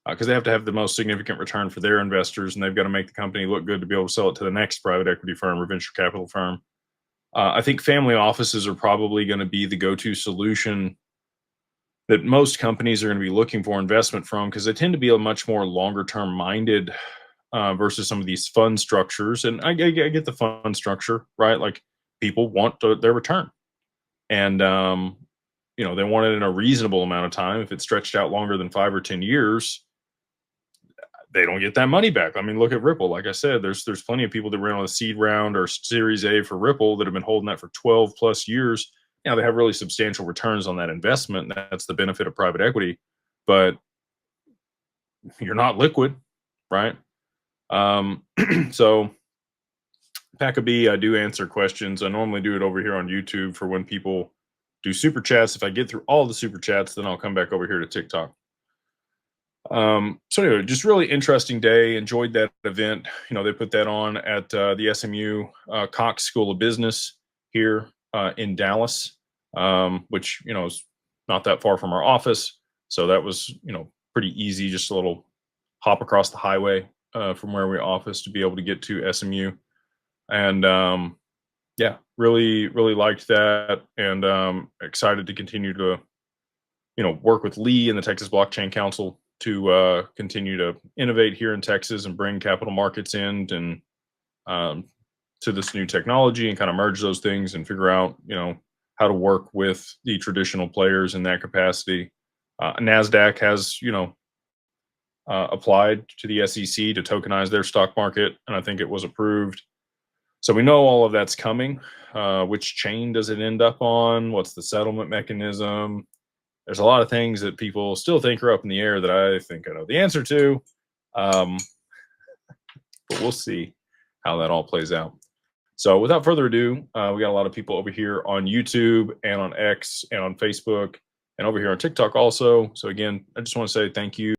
because they have to have the most significant return for their investors, and they've got to make the company look good to be able to sell it to the next private equity firm or venture capital firm. I think family offices are probably going to be the go-to solution that most companies are going to be looking for investment from, because they tend to be a much more longer-term minded versus some of these fund structures. And I get the fund structure, right? Like, people want their return, and they want it in a reasonable amount of time. If it's stretched out longer than 5 or 10 years, they don't get that money back. I mean, look at Ripple. Like I said, there's plenty of people that ran on a seed round or Series A for Ripple that have been holding that for 12 plus years. Now they have really substantial returns on that investment. And that's the benefit of private equity, but you're not liquid, right? So Pack a B, I do answer questions. I normally do it over here on YouTube for when people do super chats. If I get through all the super chats, then I'll come back over here to TikTok. So anyway, just really interesting day. Enjoyed that event. They put that on at the SMU Cox School of Business here in Dallas, which is not that far from our office. So that was pretty easy, just a little hop across the highway from where we office to be able to get to SMU. And yeah, really liked that, and excited to continue to work with Lee and the Texas Blockchain Council to continue to innovate here in Texas and bring capital markets in and to this new technology, and kind of merge those things and figure out how to work with the traditional players in that capacity. NASDAQ has applied to the SEC to tokenize their stock market, and I think it was approved. So we know all of that's coming. Which chain does it end up on? What's the settlement mechanism? There's a lot of things that people still think are up in the air that I think I know the answer to. But we'll see how that all plays out. So without further ado, we got a lot of people over here on YouTube and on X and on Facebook and over here on TikTok also. So again, I just want to say thank you.